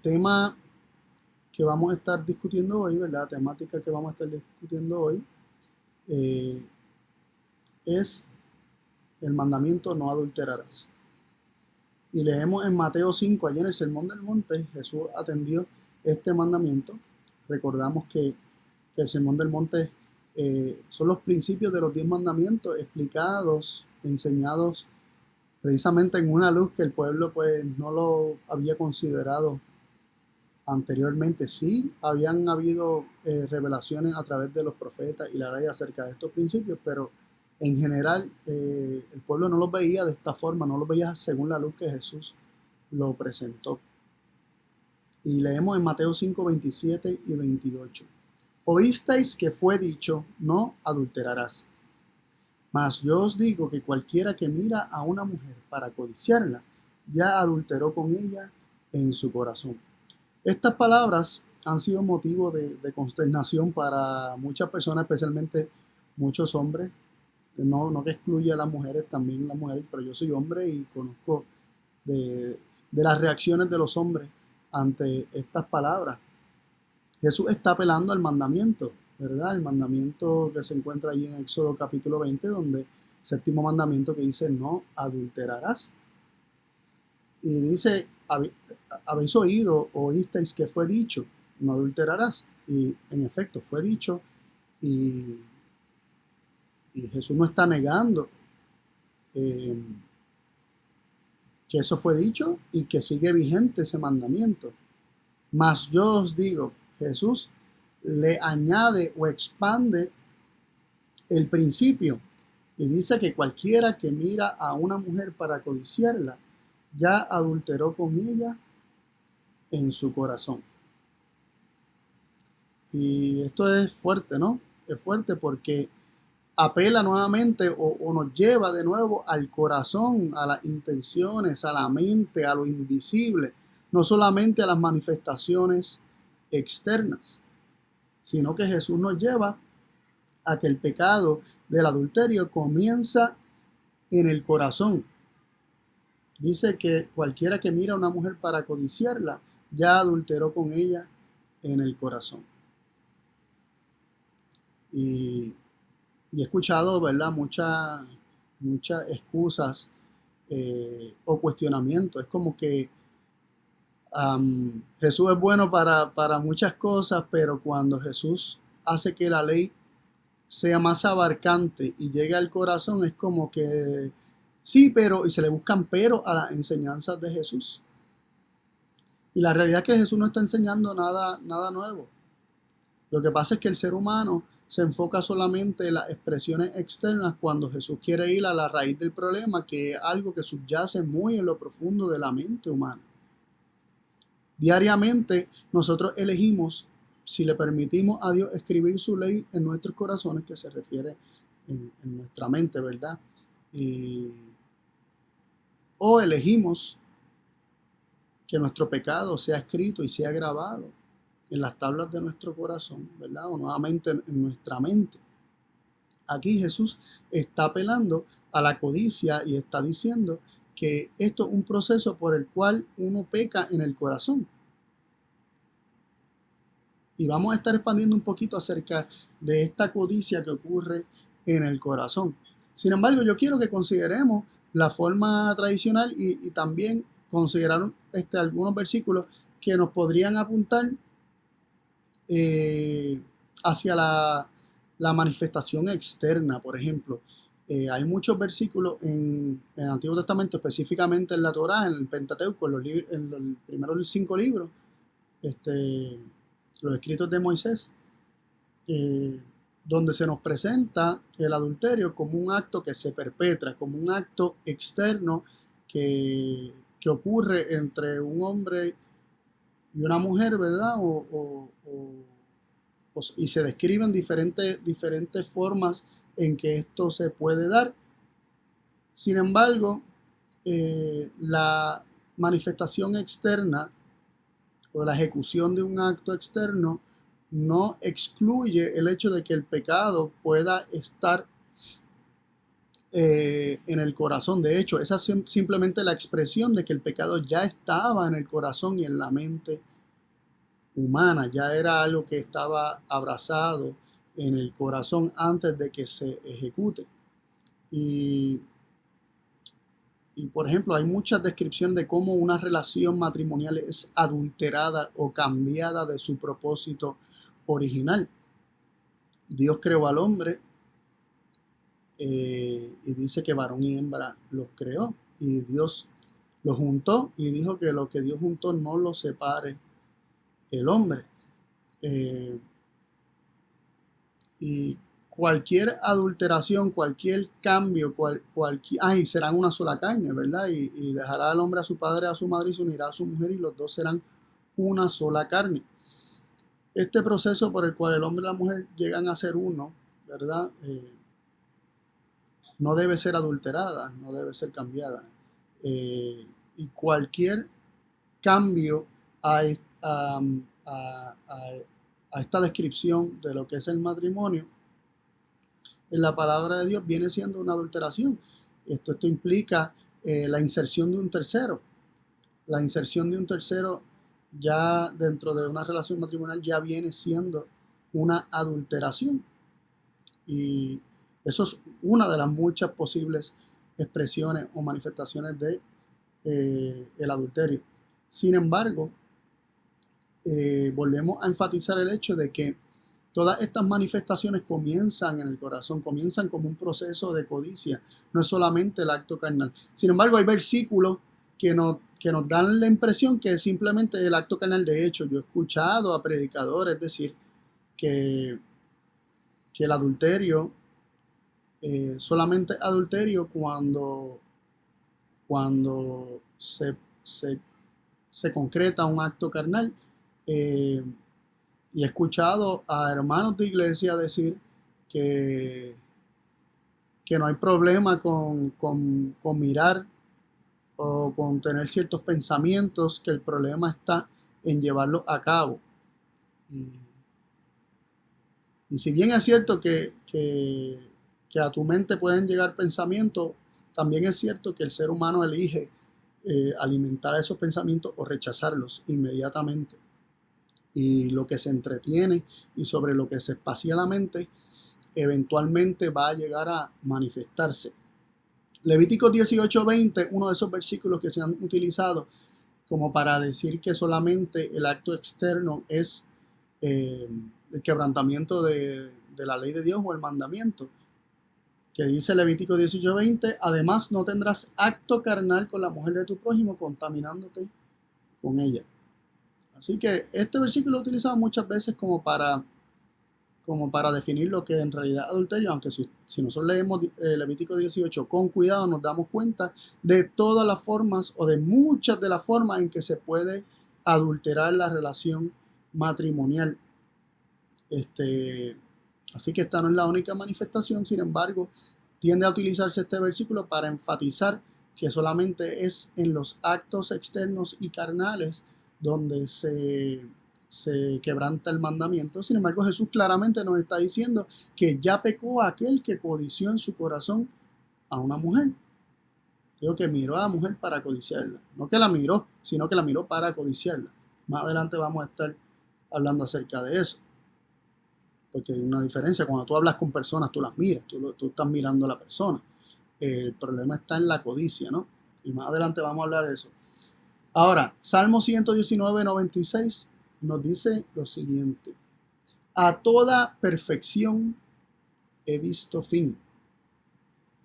tema que vamos a estar discutiendo hoy, ¿verdad? La temática que vamos a estar discutiendo hoy eh, es el mandamiento no adulterarás. Y leemos en Mateo 5, allí en el Sermón del Monte, Jesús atendió este mandamiento. Recordamos que el Sermón del Monte son los principios de los 10 mandamientos explicados, enseñados precisamente en una luz que el pueblo pues no lo había considerado anteriormente. Sí, habían habido revelaciones a través de los profetas y la ley acerca de estos principios, pero en general el pueblo no los veía de esta forma, no los veía según la luz que Jesús lo presentó. Y leemos en Mateo 5, 27 y 28. Oísteis que fue dicho, no adulterarás. Mas yo os digo que cualquiera que mira a una mujer para codiciarla, ya adulteró con ella en su corazón. Estas palabras han sido motivo de consternación para muchas personas, especialmente muchos hombres. No que excluya a las mujeres, también las mujeres, pero yo soy hombre y conozco de las reacciones de los hombres ante estas palabras. Jesús está apelando al mandamiento, ¿verdad? El mandamiento que se encuentra allí en Éxodo capítulo 20, donde séptimo mandamiento que dice no adulterarás. Y dice, habéis oído, oísteis que fue dicho, no adulterarás. Y en efecto fue dicho y Jesús no está negando eh, que eso fue dicho y que sigue vigente ese mandamiento. Mas yo os digo, Jesús le añade o expande el principio y dice que cualquiera que mira a una mujer para codiciarla, ya adulteró con ella en su corazón. Y esto es fuerte, ¿no? Es fuerte porque apela nuevamente o nos lleva de nuevo al corazón, a las intenciones, a la mente, a lo invisible, no solamente a las manifestaciones externas, sino que Jesús nos lleva a que el pecado del adulterio comienza en el corazón. Dice que cualquiera que mira a una mujer para codiciarla, ya adulteró con ella en el corazón. Y he escuchado, ¿verdad? Muchas excusas o cuestionamientos. Es como que Jesús es bueno para muchas cosas, pero cuando Jesús hace que la ley sea más abarcante y llegue al corazón, es como que sí, pero, y se le buscan pero a las enseñanzas de Jesús. Y la realidad es que Jesús no está enseñando nada nuevo. Lo que pasa es que el ser humano se enfoca solamente en las expresiones externas cuando Jesús quiere ir a la raíz del problema, que es algo que subyace muy en lo profundo de la mente humana. Diariamente nosotros elegimos si le permitimos a Dios escribir su ley en nuestros corazones, que se refiere en nuestra mente, ¿verdad? O elegimos que nuestro pecado sea escrito y sea grabado en las tablas de nuestro corazón, ¿verdad? O nuevamente en nuestra mente. Aquí Jesús está apelando a la codicia y está diciendo que esto es un proceso por el cual uno peca en el corazón. Y vamos a estar expandiendo un poquito acerca de esta codicia que ocurre en el corazón. Sin embargo, yo quiero que consideremos la forma tradicional y también considerar algunos versículos que nos podrían apuntar hacia la manifestación externa. Por ejemplo, hay muchos versículos en el Antiguo Testamento, específicamente en la Torá, en el Pentateuco, en los primeros 5 libros, los escritos de Moisés, donde se nos presenta el adulterio como un acto que se perpetra, como un acto externo que ocurre entre un hombre y una mujer, ¿verdad? Y se describen diferentes formas en que esto se puede dar. Sin embargo, la manifestación externa o la ejecución de un acto externo no excluye el hecho de que el pecado pueda estar en el corazón. De hecho, esa es simplemente la expresión de que el pecado ya estaba en el corazón y en la mente humana, ya era algo que estaba abrazado en el corazón antes de que se ejecute. Y por ejemplo, hay muchas descripciones de cómo una relación matrimonial es adulterada o cambiada de su propósito original. Dios creó al hombre y dice que varón y hembra los creó. Y Dios los juntó y dijo que lo que Dios juntó no lo separe el hombre. Y cualquier adulteración, cualquier cambio, y serán una sola carne, ¿verdad? Y dejará al hombre a su padre, a su madre, y se unirá a su mujer, y los dos serán una sola carne. Este proceso por el cual el hombre y la mujer llegan a ser uno, ¿verdad? No debe ser adulterada, no debe ser cambiada. Y cualquier cambio a esta descripción de lo que es el matrimonio en la palabra de Dios viene siendo una adulteración. Esto implica la inserción de un tercero. La inserción de un tercero ya dentro de una relación matrimonial ya viene siendo una adulteración. Y eso es una de las muchas posibles expresiones o manifestaciones de el adulterio. Sin embargo, volvemos a enfatizar el hecho de que todas estas manifestaciones comienzan en el corazón, comienzan como un proceso de codicia, no es solamente el acto carnal. Sin embargo, hay versículos que nos dan la impresión que es simplemente el acto carnal. De hecho, yo he escuchado a predicadores decir que el adulterio, solamente adulterio cuando se concreta un acto carnal. Y he escuchado a hermanos de iglesia decir que no hay problema con mirar o con tener ciertos pensamientos, que el problema está en llevarlos a cabo. Y si bien es cierto que a tu mente pueden llegar pensamientos, también es cierto que el ser humano elige alimentar esos pensamientos o rechazarlos inmediatamente. Y lo que se entretiene y sobre lo que se espacia la mente eventualmente va a llegar a manifestarse. Levítico 18:20, uno de esos versículos que se han utilizado como para decir que solamente el acto externo es el quebrantamiento de la ley de Dios o el mandamiento, que dice Levítico 18:20, además no tendrás acto carnal con la mujer de tu prójimo contaminándote con ella. Así que este versículo lo he utilizado muchas veces como para definir lo que en realidad es adulterio, aunque si nosotros leemos Levítico 18 con cuidado, nos damos cuenta de todas las formas o de muchas de las formas en que se puede adulterar la relación matrimonial. Así que esta no es la única manifestación, sin embargo, tiende a utilizarse este versículo para enfatizar que solamente es en los actos externos y carnales donde se quebranta el mandamiento. Sin embargo, Jesús claramente nos está diciendo que ya pecó aquel que codició en su corazón a una mujer. Digo que miró a la mujer para codiciarla. No que la miró, sino que la miró para codiciarla. Más adelante vamos a estar hablando acerca de eso. Porque hay una diferencia. Cuando tú hablas con personas, tú las miras, tú estás mirando a la persona. El problema está en la codicia, ¿no? Y más adelante vamos a hablar de eso. Ahora, Salmo 119:96 nos dice lo siguiente: a toda perfección he visto fin.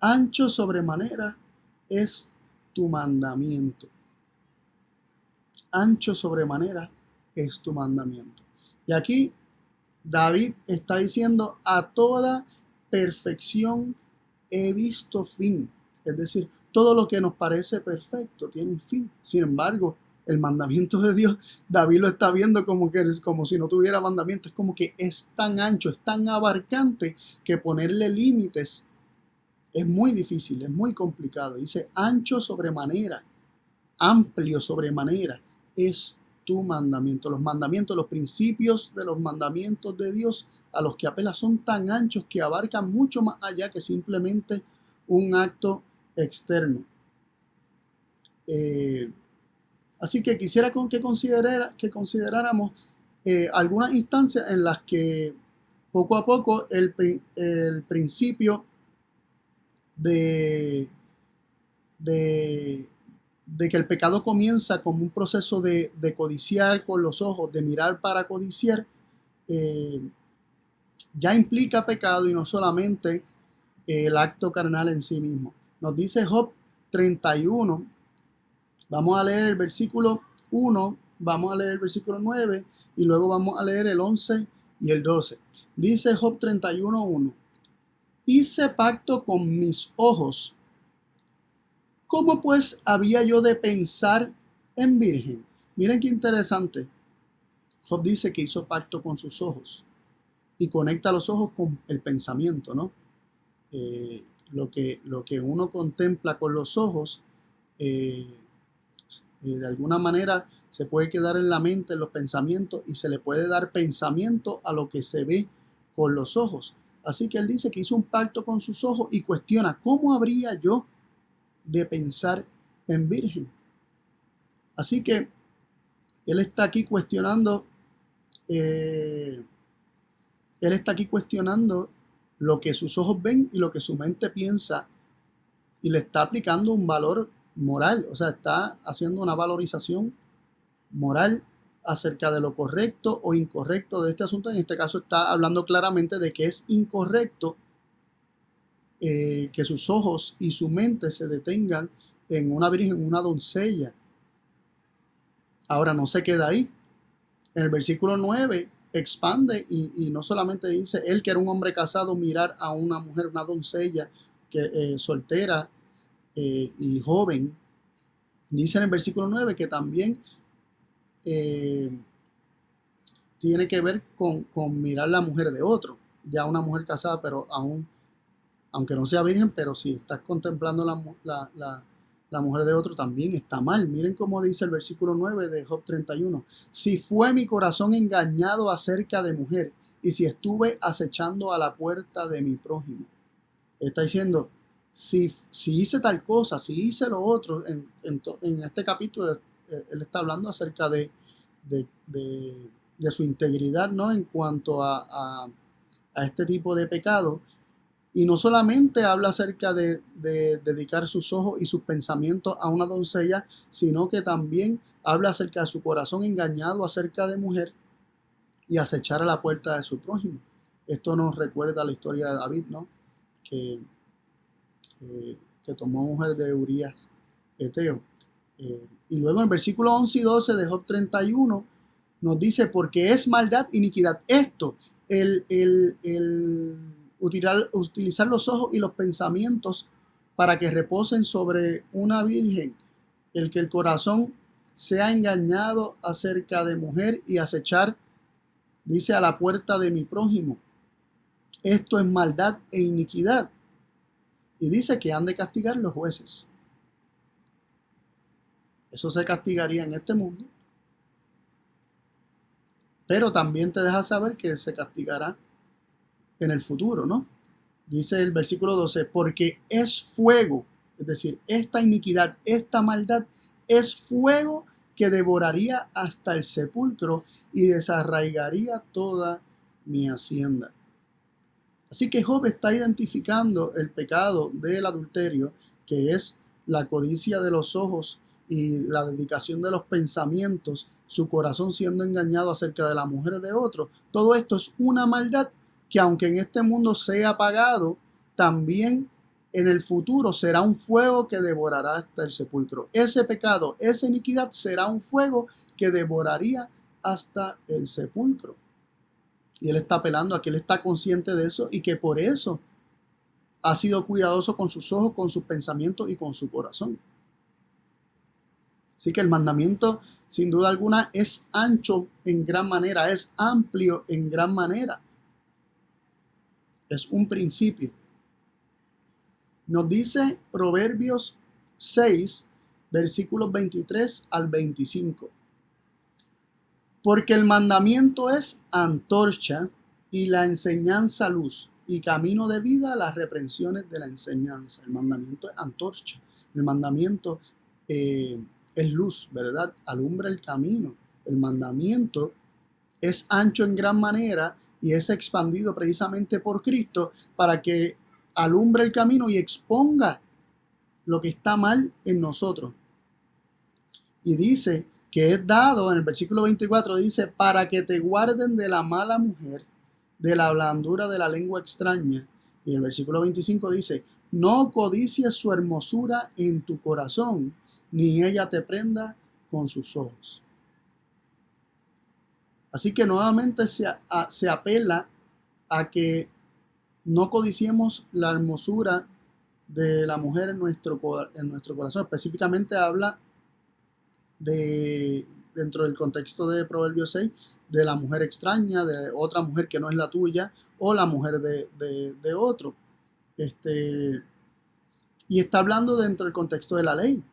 Ancho sobremanera es tu mandamiento. Ancho sobremanera es tu mandamiento. Y aquí David está diciendo: a toda perfección he visto fin. Es decir, todo lo que nos parece perfecto tiene un fin. Sin embargo, el mandamiento de Dios, David lo está viendo como si no tuviera mandamiento. Es como que es tan ancho, es tan abarcante que ponerle límites es muy difícil, es muy complicado. Dice: ancho sobremanera, amplio sobremanera es tu mandamiento. Los mandamientos, los principios de los mandamientos de Dios a los que apela son tan anchos que abarcan mucho más allá que simplemente un acto externo. Así que quisiera que consideráramos algunas instancias en las que poco a poco el principio de, de, de que el pecado comienza como un proceso de codiciar con los ojos, de mirar para codiciar, eh, ya implica pecado y no solamente el acto carnal en sí mismo. Nos dice Job 31, vamos a leer el versículo 1, vamos a leer el versículo 9 y luego vamos a leer el 11 y el 12. Dice Job 31:1, hice pacto con mis ojos. ¿Cómo pues había yo de pensar en virgen? Miren qué interesante. Job dice que hizo pacto con sus ojos y conecta los ojos con el pensamiento, ¿no? Lo que uno contempla con los ojos, de alguna manera se puede quedar en la mente, en los pensamientos, y se le puede dar pensamiento a lo que se ve con los ojos. Así que él dice que hizo un pacto con sus ojos y cuestiona, ¿cómo habría yo de pensar en virgen? Así que él está aquí cuestionando, él está aquí cuestionando lo que sus ojos ven y lo que su mente piensa, y le está aplicando un valor moral, o sea, está haciendo una valorización moral acerca de lo correcto o incorrecto de este asunto. En este caso está hablando claramente de que es incorrecto que sus ojos y su mente se detengan en una virgen, en una doncella. Ahora no se queda ahí. En el versículo 9 expande y no solamente dice él, que era un hombre casado, mirar a una mujer, una doncella que soltera y joven. Dice en el versículo 9 que también tiene que ver con mirar la mujer de otro, ya una mujer casada, pero aún, aunque no sea virgen, pero si estás contemplando la mujer de otro, también está mal. Miren cómo dice el versículo 9 de Job 31. Si fue mi corazón engañado acerca de mujer, y si estuve acechando a la puerta de mi prójimo. Está diciendo, si hice tal cosa, si hice lo otro, en este capítulo él está hablando acerca de, de su integridad, ¿no? En cuanto a este tipo de pecado. Y no solamente habla acerca de dedicar sus ojos y sus pensamientos a una doncella, sino que también habla acerca de su corazón engañado acerca de mujer y acechar a la puerta de su prójimo. Esto nos recuerda la historia de David, ¿no? Que, que tomó mujer de Urías Eteo. Y luego en el versículo 11 y 12 de Job 31 nos dice, porque es maldad, iniquidad. Esto, el utilizar los ojos y los pensamientos para que reposen sobre una virgen, el que el corazón sea engañado acerca de mujer y acechar, dice, a la puerta de mi prójimo. Esto es maldad e iniquidad. Y dice que han de castigar los jueces. Eso se castigaría en este mundo, pero también te deja saber que se castigará en el futuro, ¿no? Dice el versículo 12, porque es fuego, es decir, esta iniquidad, esta maldad, es fuego que devoraría hasta el sepulcro y desarraigaría toda mi hacienda. Así que Job está identificando el pecado del adulterio, que es la codicia de los ojos y la dedicación de los pensamientos, su corazón siendo engañado acerca de la mujer de otro. Todo esto es una maldad que, aunque en este mundo sea apagado, también en el futuro será un fuego que devorará hasta el sepulcro. Ese pecado, esa iniquidad será un fuego que devoraría hasta el sepulcro. Y él está apelando a que él está consciente de eso y que por eso ha sido cuidadoso con sus ojos, con sus pensamientos y con su corazón. Así que el mandamiento, sin duda alguna, es ancho en gran manera, es amplio en gran manera. Es un principio. Nos dice Proverbios 6, versículos 23 al 25. Porque el mandamiento es antorcha y la enseñanza luz, y camino de vida las reprensiones de la enseñanza. El mandamiento es antorcha. El mandamiento es luz, ¿verdad? Alumbra el camino. El mandamiento es ancho en gran manera y es expandido precisamente por Cristo para que alumbre el camino y exponga lo que está mal en nosotros. Y dice que es dado, en el versículo 24 dice, para que te guarden de la mala mujer, de la blandura de la lengua extraña. Y el versículo 25 dice, no codicies su hermosura en tu corazón, ni ella te prenda con sus ojos. Así que nuevamente se apela a que no codiciemos la hermosura de la mujer en nuestro corazón. Específicamente habla dentro del contexto de Proverbios 6, de la mujer extraña, de otra mujer que no es la tuya, o la mujer de otro. Y está hablando dentro del contexto de la ley,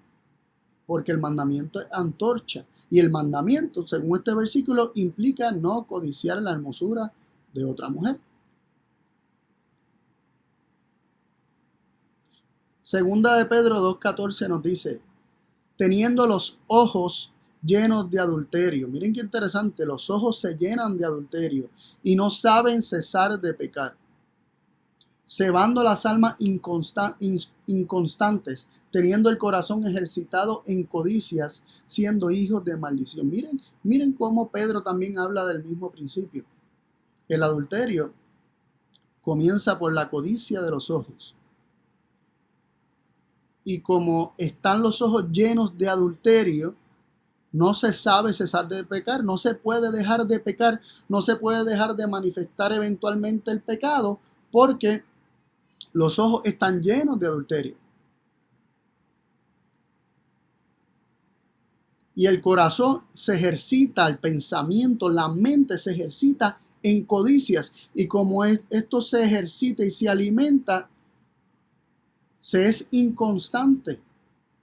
porque el mandamiento es antorcha. Y el mandamiento, según este versículo, implica no codiciar la hermosura de otra mujer. Segunda de Pedro 2:14 nos dice, teniendo los ojos llenos de adulterio. Miren qué interesante, los ojos se llenan de adulterio y no saben cesar de pecar, cebando las almas inconstantes, teniendo el corazón ejercitado en codicias, siendo hijos de maldición. Miren cómo Pedro también habla del mismo principio. El adulterio comienza por la codicia de los ojos. Y como están los ojos llenos de adulterio, no se sabe cesar de pecar, no se puede dejar de pecar, no se puede dejar de manifestar eventualmente el pecado, porque los ojos están llenos de adulterio. Y el corazón se ejercita, el pensamiento, la mente se ejercita en codicias. Y como esto se ejercita y se alimenta, se es inconstante.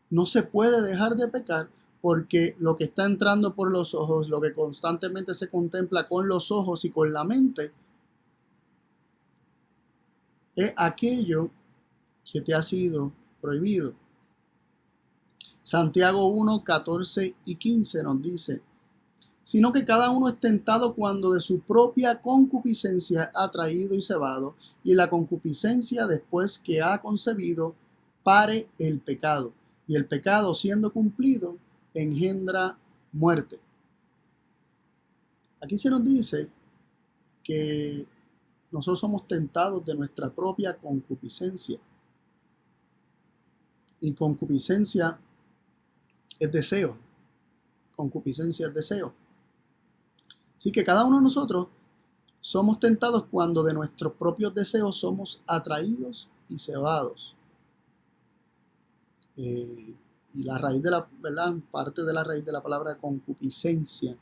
No se puede dejar de pecar porque lo que está entrando por los ojos, lo que constantemente se contempla con los ojos y con la mente, es aquello que te ha sido prohibido. Santiago 1, 14 y 15 nos dice, sino que cada uno es tentado cuando de su propia concupiscencia ha traído y cebado, y la concupiscencia después que ha concebido, pare el pecado, y el pecado siendo cumplido, engendra muerte. Aquí se nos dice que nosotros somos tentados de nuestra propia concupiscencia. Y concupiscencia es deseo. Concupiscencia es deseo. Así que cada uno de nosotros somos tentados cuando de nuestros propios deseos somos atraídos y cebados. Y la raíz de la, ¿verdad? Parte de la raíz de la palabra concupiscencia.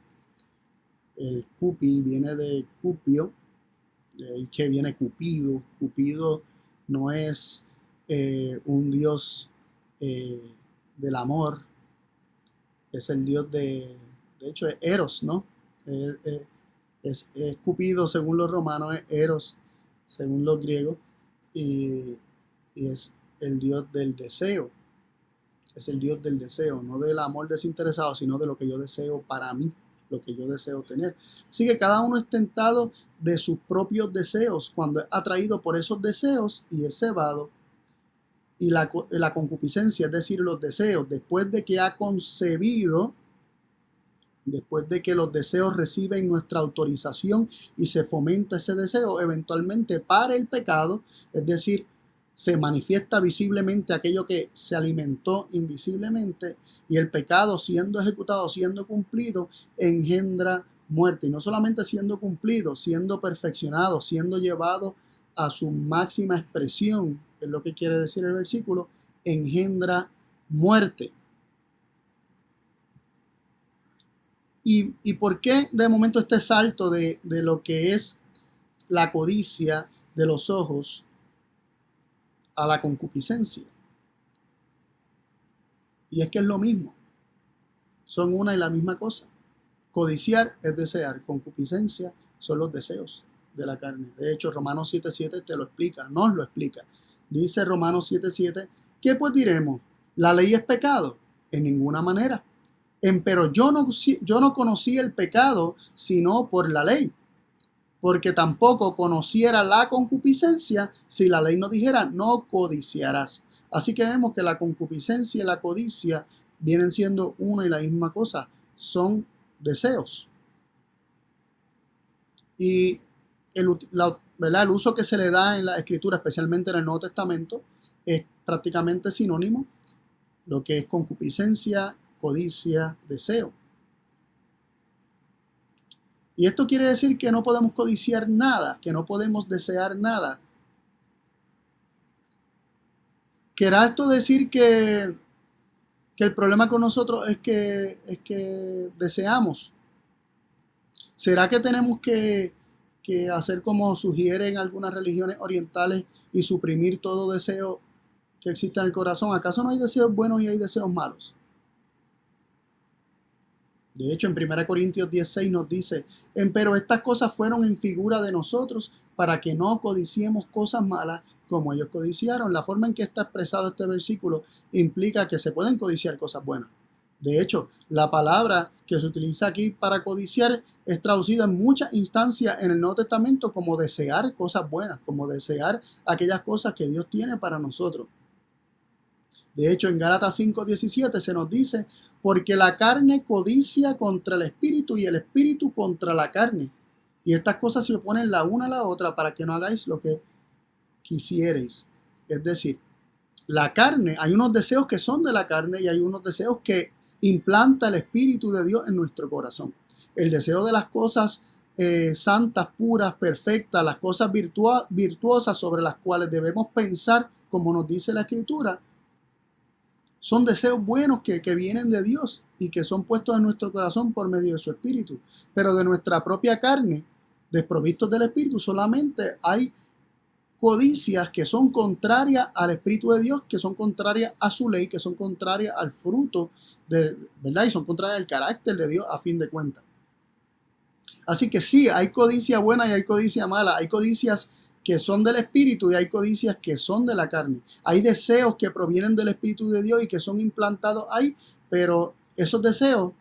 El cupi viene de cupio, que viene Cupido. Cupido no es un dios del amor, es el dios de hecho es Eros, ¿no? Es Cupido según los romanos, es Eros según los griegos, y es el dios del deseo. Es el dios del deseo, no del amor desinteresado, sino de lo que yo deseo para mí, lo que yo deseo tener. Así que cada uno es tentado de sus propios deseos cuando es atraído por esos deseos y es cebado. Y la concupiscencia, es decir, los deseos, después de que ha concebido, después de que los deseos reciben nuestra autorización y se fomenta ese deseo, eventualmente para el pecado, es decir, se manifiesta visiblemente aquello que se alimentó invisiblemente, y el pecado siendo ejecutado, siendo cumplido, engendra muerte. Y no solamente siendo cumplido, siendo perfeccionado, siendo llevado a su máxima expresión, es lo que quiere decir el versículo, engendra muerte. ¿Y por qué de momento este salto de lo que es la codicia de los ojos a la concupiscencia? Y es que es lo mismo, son una y la misma cosa. Codiciar es desear, concupiscencia son los deseos de la carne. De hecho, Romanos 7:7 te lo explica, nos lo explica. Dice Romanos 7:7, ¿qué pues diremos? ¿La ley es pecado? En ninguna manera. Empero yo no conocí el pecado sino por la ley, porque tampoco conociera la concupiscencia si la ley no dijera no codiciarás. Así que vemos que la concupiscencia y la codicia vienen siendo una y la misma cosa, son deseos. Y el uso que se le da en la Escritura, especialmente en el Nuevo Testamento, es prácticamente sinónimo, lo que es concupiscencia, codicia, deseo. Y esto quiere decir que no podemos codiciar nada, que no podemos desear nada. ¿Querrá esto decir que el problema con nosotros es que deseamos? ¿Será que tenemos que hacer como sugieren algunas religiones orientales y suprimir todo deseo que existe en el corazón? ¿Acaso no hay deseos buenos y hay deseos malos? De hecho, en 1 Corintios 10:6 nos dice, pero estas cosas fueron en figura de nosotros para que no codiciemos cosas malas como ellos codiciaron. La forma en que está expresado este versículo implica que se pueden codiciar cosas buenas. De hecho, la palabra que se utiliza aquí para codiciar es traducida en muchas instancias en el Nuevo Testamento como desear cosas buenas, como desear aquellas cosas que Dios tiene para nosotros. De hecho, en Gálatas 5:17 se nos dice, porque la carne codicia contra el espíritu y el espíritu contra la carne. Y estas cosas se oponen la una a la otra para que no hagáis lo que quisierais. Es decir, la carne, hay unos deseos que son de la carne y hay unos deseos que implanta el Espíritu de Dios en nuestro corazón. El deseo de las cosas santas, puras, perfectas, las cosas virtuosas sobre las cuales debemos pensar, como nos dice la Escritura, son deseos buenos que vienen de Dios y que son puestos en nuestro corazón por medio de su Espíritu. Pero de nuestra propia carne, desprovistos del Espíritu, solamente hay codicias que son contrarias al Espíritu de Dios, que son contrarias a su ley, que son contrarias al fruto, ¿verdad? Y son contrarias al carácter de Dios a fin de cuentas. Así que sí, hay codicia buena y hay codicia mala. Hay codicias que son del Espíritu y hay codicias que son de la carne. Hay deseos que provienen del Espíritu de Dios y que son implantados ahí, pero esos deseos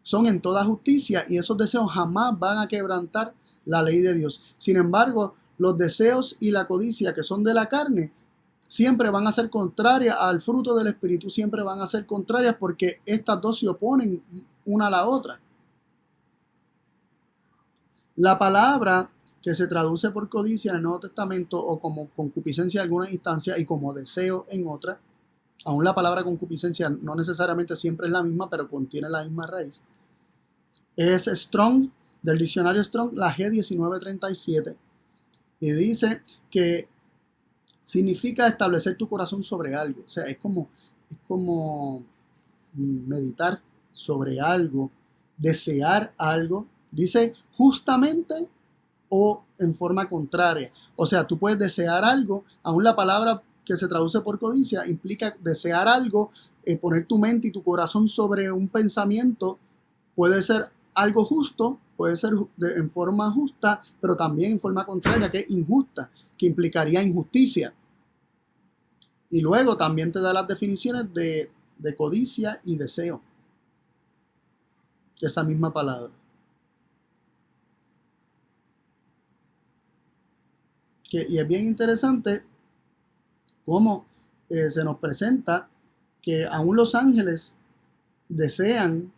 son en toda justicia y esos deseos jamás van a quebrantar la ley de Dios. Sin embargo, los deseos y la codicia que son de la carne siempre van a ser contrarias al fruto del Espíritu, siempre van a ser contrarias porque estas dos se oponen una a la otra. La palabra que se traduce por codicia en el Nuevo Testamento o como concupiscencia en algunas instancias y como deseo en otras, aún la palabra concupiscencia no necesariamente siempre es la misma, pero contiene la misma raíz, es Strong, del diccionario Strong, la G1937, y dice que significa establecer tu corazón sobre algo. O sea, es como meditar sobre algo, desear algo. Dice justamente o en forma contraria. O sea, tú puedes desear algo, aún la palabra que se traduce por codicia implica desear algo, poner tu mente y tu corazón sobre un pensamiento. Puede ser algo justo, puede ser en forma justa, pero también en forma contraria, que es injusta, que implicaría injusticia. Y luego también te da las definiciones de codicia y deseo, esa misma palabra. Y es bien interesante cómo se nos presenta que aún los ángeles desean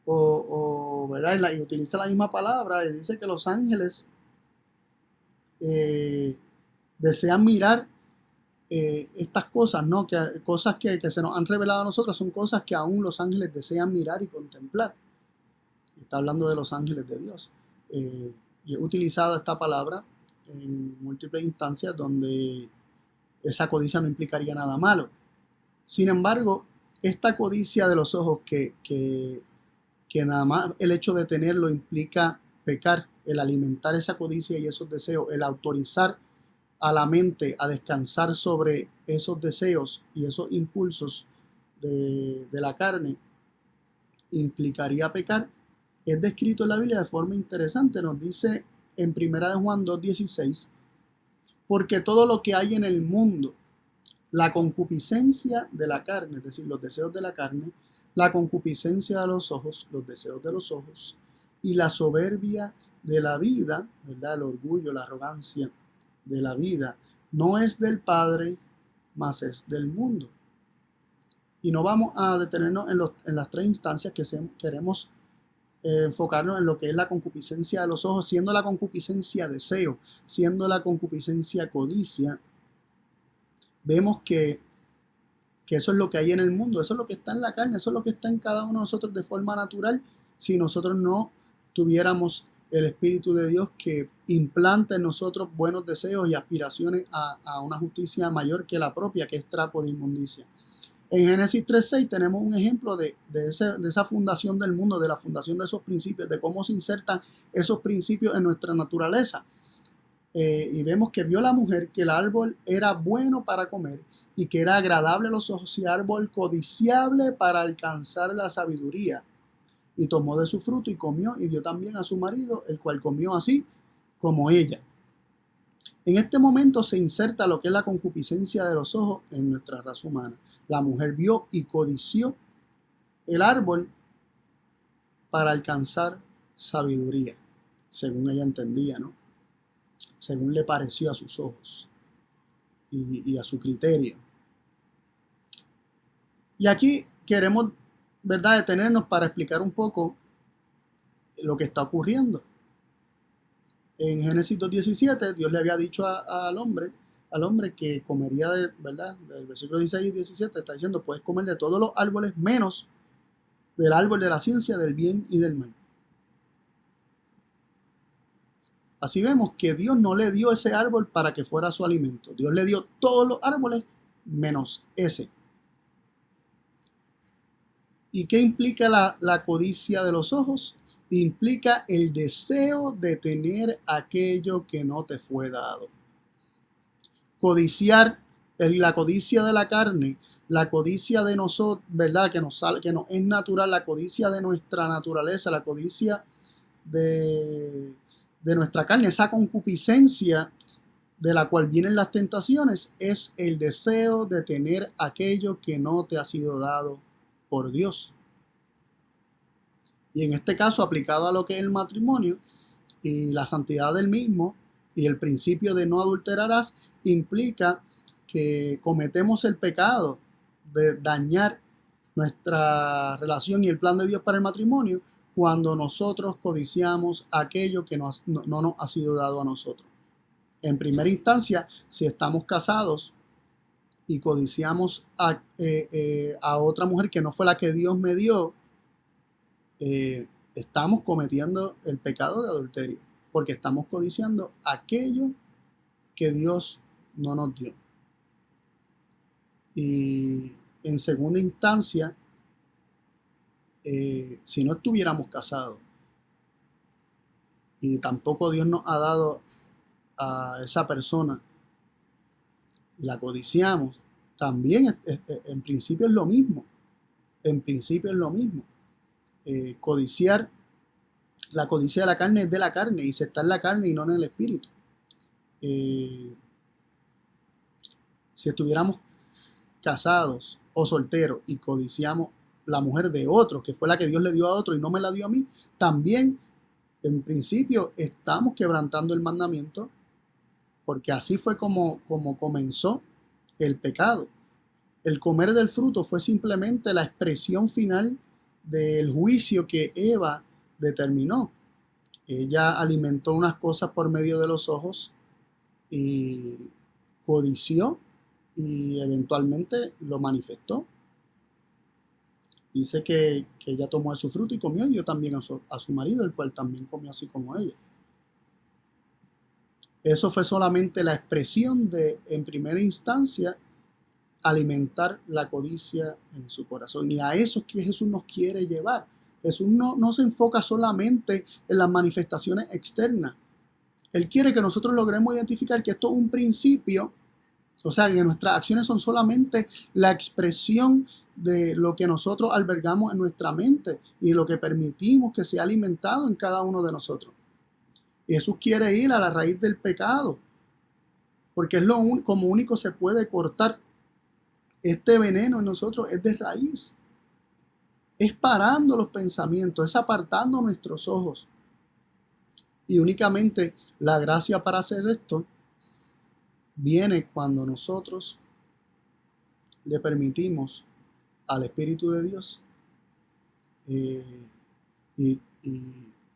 ¿verdad? Y utiliza la misma palabra y dice que los ángeles desean mirar estas cosas, ¿no? Cosas que se nos han revelado a nosotros son cosas que aún los ángeles desean mirar y contemplar. Está hablando de los ángeles de Dios. Y he utilizado esta palabra en múltiples instancias donde esa codicia no implicaría nada malo. Sin embargo, esta codicia de los ojos que nada más el hecho de tenerlo implica pecar, el alimentar esa codicia y esos deseos, el autorizar a la mente a descansar sobre esos deseos y esos impulsos de la carne, implicaría pecar, es descrito en la Biblia de forma interesante. Nos dice en 1 Juan 2:16, porque todo lo que hay en el mundo, la concupiscencia de la carne, es decir, los deseos de la carne, la concupiscencia de los ojos, los deseos de los ojos y la soberbia de la vida, ¿verdad? El orgullo, la arrogancia de la vida, no es del Padre, mas es del mundo. Y no vamos a detenernos en las tres instancias que queremos enfocarnos en lo que es la concupiscencia de los ojos, siendo la concupiscencia deseo, siendo la concupiscencia codicia. Vemos que eso es lo que hay en el mundo, eso es lo que está en la carne, eso es lo que está en cada uno de nosotros de forma natural, si nosotros no tuviéramos el Espíritu de Dios que implanta en nosotros buenos deseos y aspiraciones a una justicia mayor que la propia, que es trapo de inmundicia. En Génesis 3:6 tenemos un ejemplo de esa fundación del mundo, de la fundación de esos principios, de cómo se insertan esos principios en nuestra naturaleza. Y vemos que vio la mujer que el árbol era bueno para comer y que era agradable a los ojos y árbol codiciable para alcanzar la sabiduría. Y tomó de su fruto y comió y dio también a su marido, el cual comió así como ella. En este momento se inserta lo que es la concupiscencia de los ojos en nuestra raza humana. La mujer vio y codició el árbol para alcanzar sabiduría, según ella entendía, ¿no? Según le pareció a sus ojos y a su criterio. Y aquí queremos, ¿verdad?, detenernos para explicar un poco lo que está ocurriendo. En Génesis 2:17, Dios le había dicho al hombre que comería de, ¿verdad? Del versículo 16 y 17 está diciendo, puedes comer de todos los árboles menos del árbol de la ciencia del bien y del mal. Así vemos que Dios no le dio ese árbol para que fuera su alimento. Dios le dio todos los árboles menos ese. ¿Y qué implica la codicia de los ojos? Implica el deseo de tener aquello que no te fue dado. Codiciar, la codicia de la carne, la codicia de nosotros, ¿verdad? Que nos es natural, la codicia de nuestra naturaleza, la codicia de nuestra carne, esa concupiscencia de la cual vienen las tentaciones, es el deseo de tener aquello que no te ha sido dado por Dios. Y en este caso, aplicado a lo que es el matrimonio y la santidad del mismo y el principio de no adulterarás, implica que cometemos el pecado de dañar nuestra relación y el plan de Dios para el matrimonio cuando nosotros codiciamos aquello que no nos ha sido dado a nosotros. En primera instancia, si estamos casados y codiciamos a otra mujer que no fue la que Dios me dio, estamos cometiendo el pecado de adulterio, porque estamos codiciando aquello que Dios no nos dio. Y en segunda instancia, si no estuviéramos casados y tampoco Dios nos ha dado a esa persona y la codiciamos, también en principio es lo mismo. En principio es lo mismo. Codiciar, la codicia de la carne es de la carne y se está en la carne y no en el espíritu. Si estuviéramos casados o solteros y codiciamos la mujer de otro, que fue la que Dios le dio a otro y no me la dio a mí, también en principio estamos quebrantando el mandamiento, porque así fue como comenzó el pecado. El comer del fruto fue simplemente la expresión final del juicio que Eva determinó. Ella alimentó unas cosas por medio de los ojos y codició y eventualmente lo manifestó. Dice que ella tomó de su fruto y comió y dio también a su marido, el cual también comió así como ella. Eso fue solamente la expresión de, en primera instancia, alimentar la codicia en su corazón. Y a eso es que Jesús nos quiere llevar. Jesús no se enfoca solamente en las manifestaciones externas. Él quiere que nosotros logremos identificar que esto es un principio, o sea, que nuestras acciones son solamente la expresión de lo que nosotros albergamos en nuestra mente y lo que permitimos que sea alimentado en cada uno de nosotros. Y Jesús quiere ir a la raíz del pecado, porque es como único se puede cortar este veneno en nosotros, es de raíz. Es parando los pensamientos, es apartando nuestros ojos. Y únicamente la gracia para hacer esto viene cuando nosotros le permitimos al Espíritu de Dios y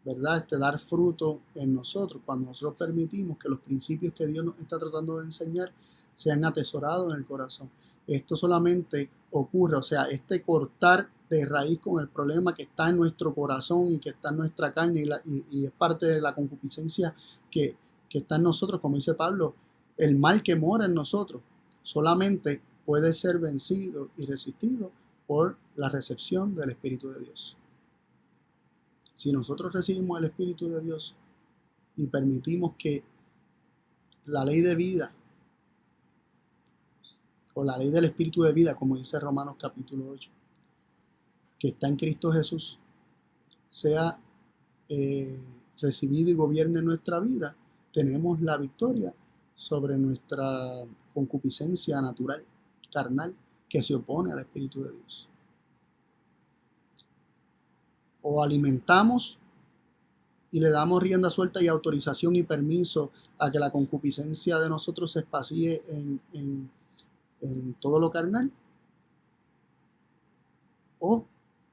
¿verdad? Dar fruto en nosotros, cuando nosotros permitimos que los principios que Dios nos está tratando de enseñar sean atesorados en el corazón. Esto solamente ocurre, o sea, este cortar de raíz con el problema que está en nuestro corazón y que está en nuestra carne y es parte de la concupiscencia que está en nosotros, como dice Pablo, el mal que mora en nosotros solamente puede ser vencido y resistido por la recepción del Espíritu de Dios. Si nosotros recibimos el Espíritu de Dios y permitimos que la ley de vida o la ley del Espíritu de vida, como dice Romanos capítulo 8, que está en Cristo Jesús, sea recibido y gobierne nuestra vida, tenemos la victoria sobre nuestra concupiscencia natural, carnal, que se opone al Espíritu de Dios. O alimentamos y le damos rienda suelta y autorización y permiso a que la concupiscencia de nosotros se espacíe en todo lo carnal, o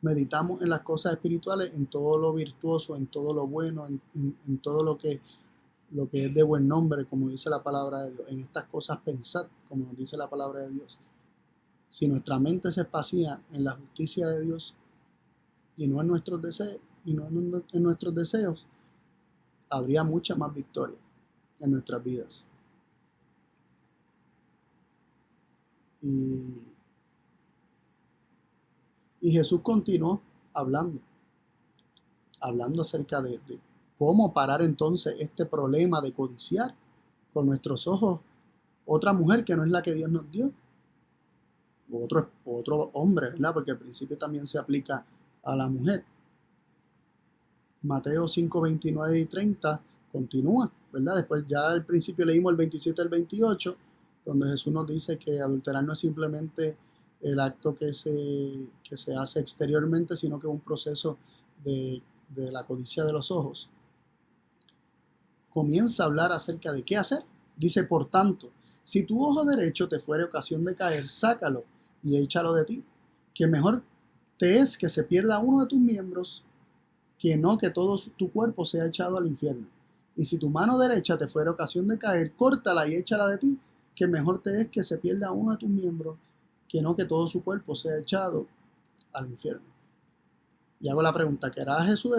meditamos en las cosas espirituales, en todo lo virtuoso, en todo lo bueno, en todo lo que es de buen nombre, como dice la palabra de Dios. En estas cosas pensad, como nos dice la palabra de Dios. Si nuestra mente se espacía en la justicia de Dios y no en nuestros deseos, habría mucha más victoria en nuestras vidas. Y Jesús continuó hablando acerca de cómo parar entonces este problema de codiciar con nuestros ojos otra mujer que no es la que Dios nos dio, o otro hombre, ¿verdad? Porque al principio también se aplica a la mujer. Mateo 5, 29 y 30 continúa, ¿verdad? Después ya al principio leímos el 27 al 28, donde Jesús nos dice que adulterar no es simplemente el acto que se hace exteriormente, sino que es un proceso de la codicia de los ojos. Comienza a hablar acerca de qué hacer. Dice, por tanto, si tu ojo derecho te fuere ocasión de caer, sácalo y échalo de ti, que mejor te es que se pierda uno de tus miembros que no que todo tu cuerpo sea echado al infierno. Y si tu mano derecha te fuera ocasión de caer, córtala y échala de ti, que mejor te es que se pierda uno de tus miembros que no que todo su cuerpo sea echado al infierno. Y hago la pregunta, ¿querrá Jesús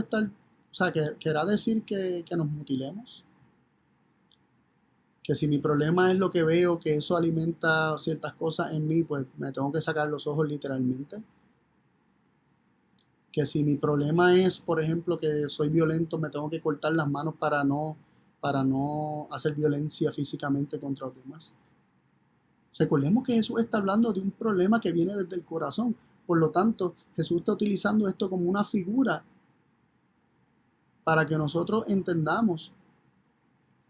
querrá decir que nos mutilemos? Que si mi problema es lo que veo, que eso alimenta ciertas cosas en mí, pues me tengo que sacar los ojos literalmente. Que si mi problema es, por ejemplo, que soy violento, me tengo que cortar las manos para no hacer violencia físicamente contra los demás. Recordemos que Jesús está hablando de un problema que viene desde el corazón. Por lo tanto, Jesús está utilizando esto como una figura para que nosotros entendamos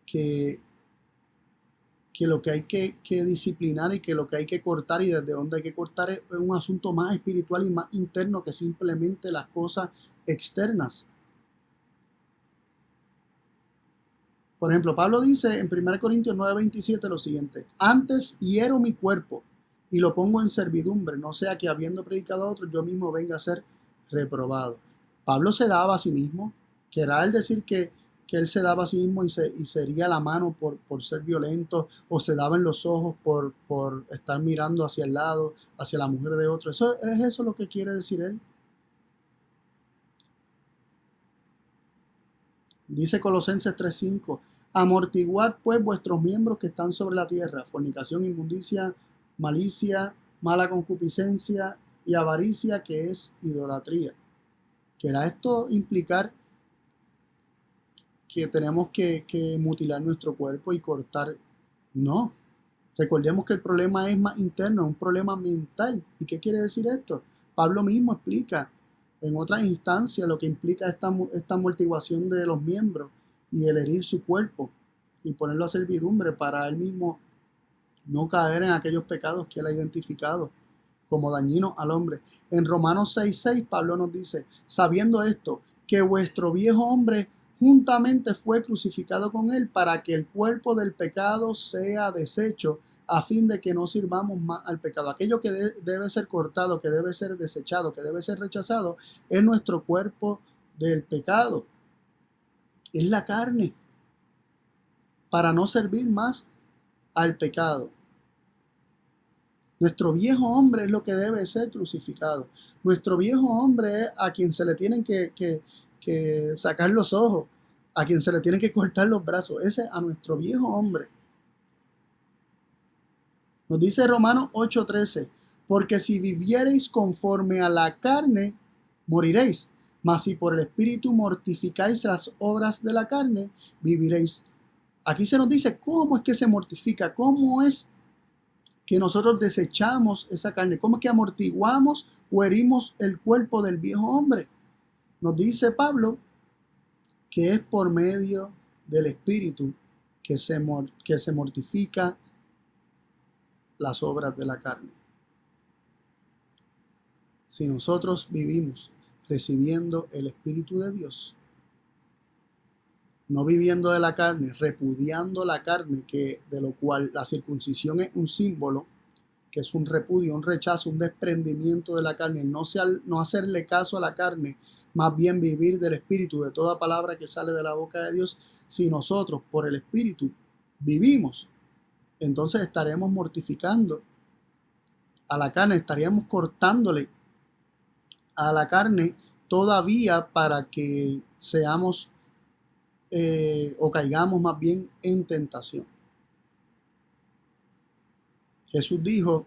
que lo que hay que disciplinar y que lo que hay que cortar y desde dónde hay que cortar es un asunto más espiritual y más interno que simplemente las cosas externas. Por ejemplo, Pablo dice en 1 Corintios 9:27 lo siguiente: antes hiero mi cuerpo y lo pongo en servidumbre, no sea que habiendo predicado a otros yo mismo venga a ser reprobado. Pablo se daba a sí mismo, ¿querrá él decir que él se daba a sí mismo y sería la mano por ser violento, o se daba en los ojos por estar mirando hacia el lado, hacia la mujer de otro? ¿Es eso lo que quiere decir él? Dice Colosenses 3:5, amortiguad pues vuestros miembros que están sobre la tierra, fornicación, inmundicia, malicia, mala concupiscencia y avaricia, que es idolatría. ¿Querrá esto implicar que tenemos que mutilar nuestro cuerpo y cortar? No. Recordemos que el problema es más interno, es un problema mental. ¿Y qué quiere decir esto? Pablo mismo explica en otras instancias lo que implica esta amortiguación de los miembros y el herir su cuerpo y ponerlo a servidumbre para él mismo no caer en aquellos pecados que él ha identificado como dañino al hombre. En Romanos 6:6 Pablo nos dice, sabiendo esto, que vuestro viejo hombre juntamente fue crucificado con él para que el cuerpo del pecado sea deshecho, a fin de que no sirvamos más al pecado. Aquello que debe ser cortado, que debe ser desechado, que debe ser rechazado, es nuestro cuerpo del pecado. Es la carne, para no servir más al pecado. Nuestro viejo hombre es lo que debe ser crucificado. Nuestro viejo hombre es a quien se le tienen que sacar los ojos, a quien se le tienen que cortar los brazos. Ese es a nuestro viejo hombre. Nos dice Romanos 8:13, porque si viviereis conforme a la carne, moriréis. Mas si por el Espíritu mortificáis las obras de la carne, viviréis. Aquí se nos dice cómo es que se mortifica, cómo es que nosotros desechamos esa carne, cómo es que amortiguamos o herimos el cuerpo del viejo hombre. Nos dice Pablo que es por medio del Espíritu que se mortifica las obras de la carne. Si nosotros vivimos recibiendo el Espíritu de Dios, no viviendo de la carne, repudiando la carne, que de lo cual la circuncisión es un símbolo, que es un repudio, un rechazo, un desprendimiento de la carne, no hacerle caso a la carne, más bien vivir del Espíritu, de toda palabra que sale de la boca de Dios. Si nosotros por el Espíritu vivimos, entonces estaremos mortificando a la carne, estaríamos cortándole a la carne todavía para que seamos o caigamos más bien en tentación. Jesús dijo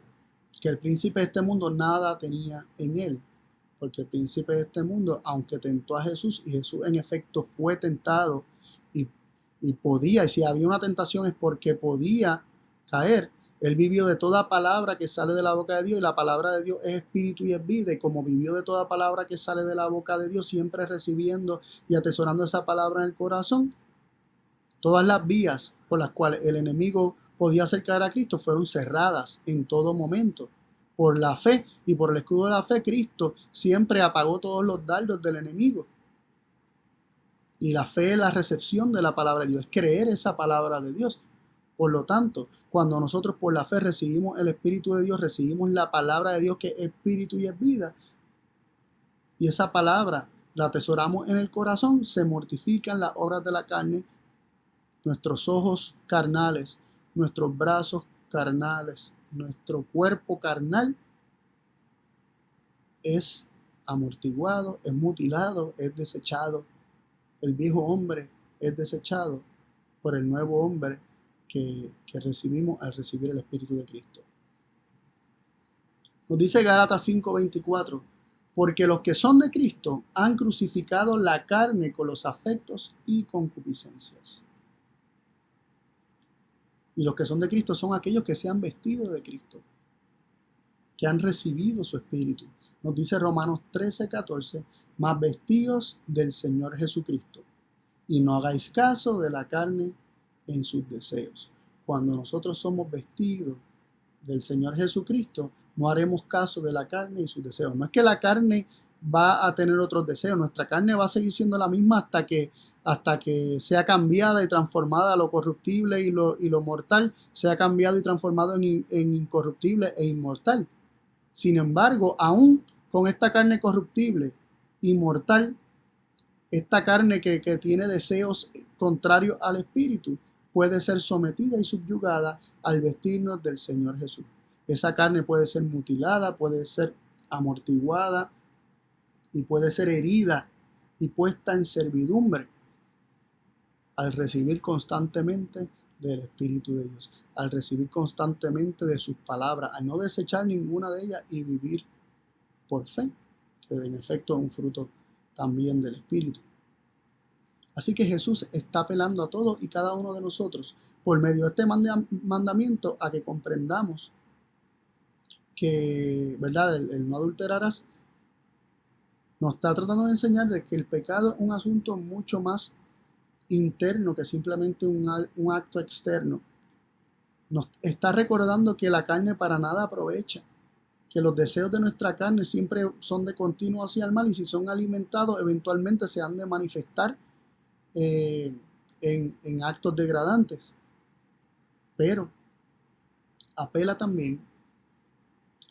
que el príncipe de este mundo nada tenía en él, porque el príncipe de este mundo, aunque tentó a Jesús, y Jesús en efecto fue tentado y podía, y si había una tentación es porque podía caer. Él vivió de toda palabra que sale de la boca de Dios, y la palabra de Dios es espíritu y es vida, y como vivió de toda palabra que sale de la boca de Dios, siempre recibiendo y atesorando esa palabra en el corazón, todas las vías por las cuales el enemigo podía acercar a Cristo fueron cerradas en todo momento. Por la fe y por el escudo de la fe, Cristo siempre apagó todos los dardos del enemigo. Y la fe es la recepción de la palabra de Dios, es creer esa palabra de Dios. Por lo tanto, cuando nosotros por la fe recibimos el Espíritu de Dios, recibimos la palabra de Dios que es espíritu y es vida, y esa palabra la atesoramos en el corazón, se mortifican las obras de la carne, nuestros ojos carnales, nuestros brazos carnales, nuestro cuerpo carnal es amortiguado, es mutilado, es desechado. El viejo hombre es desechado por el nuevo hombre que recibimos al recibir el Espíritu de Cristo. Nos dice Gálatas 5:24, porque los que son de Cristo han crucificado la carne con los afectos y concupiscencias. Y los que son de Cristo son aquellos que se han vestido de Cristo, que han recibido su Espíritu. Nos dice Romanos 13:14, mas vestidos del Señor Jesucristo, y no hagáis caso de la carne en sus deseos. Cuando nosotros somos vestidos del Señor Jesucristo, no haremos caso de la carne y sus deseos. No es que la carne va a tener otros deseos, nuestra carne va a seguir siendo la misma hasta que sea cambiada y transformada a lo corruptible y lo mortal, sea cambiado y transformado en incorruptible e inmortal. Sin embargo, aún con esta carne corruptible, inmortal, esta carne que tiene deseos contrarios al Espíritu, puede ser sometida y subyugada al vestirnos del Señor Jesús. Esa carne puede ser mutilada, puede ser amortiguada y puede ser herida y puesta en servidumbre al recibir constantemente del Espíritu de Dios, al recibir constantemente de sus palabras, al no desechar ninguna de ellas y vivir por fe, que en efecto es un fruto también del Espíritu. Así que Jesús está apelando a todos y cada uno de nosotros por medio de este mandamiento a que comprendamos que, ¿verdad? El no adulterarás nos está tratando de enseñar de que el pecado es un asunto mucho más interno que simplemente un acto externo. Nos está recordando que la carne para nada aprovecha, que los deseos de nuestra carne siempre son de continuo hacia el mal, y si son alimentados, eventualmente se han de manifestar en actos degradantes. Pero apela también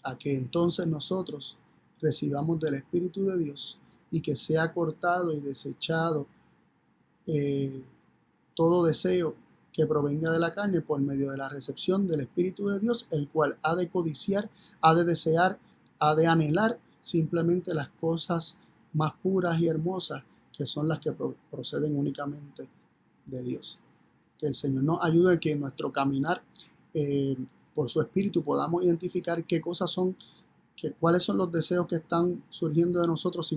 a que entonces nosotros recibamos del Espíritu de Dios y que sea cortado y desechado todo deseo que provenga de la carne por medio de la recepción del Espíritu de Dios, el cual ha de codiciar, ha de desear, ha de anhelar simplemente las cosas más puras y hermosas, que son las que proceden únicamente de Dios. Que el Señor nos ayude a que en nuestro caminar por su Espíritu podamos identificar qué cosas son, cuáles son los deseos que están surgiendo de nosotros,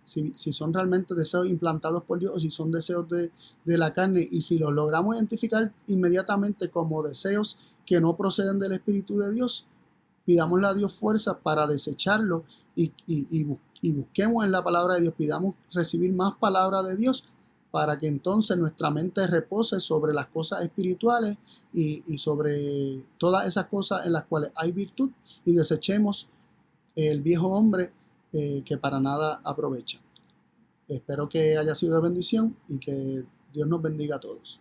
si son realmente deseos implantados por Dios o si son deseos de la carne, y si los logramos identificar inmediatamente como deseos que no proceden del Espíritu de Dios, pidámosle a Dios fuerza para desecharlo y busquemos en la palabra de Dios, pidamos recibir más palabra de Dios para que entonces nuestra mente repose sobre las cosas espirituales y sobre todas esas cosas en las cuales hay virtud, y desechemos el viejo hombre que para nada aprovecha. Espero que haya sido de bendición y que Dios nos bendiga a todos.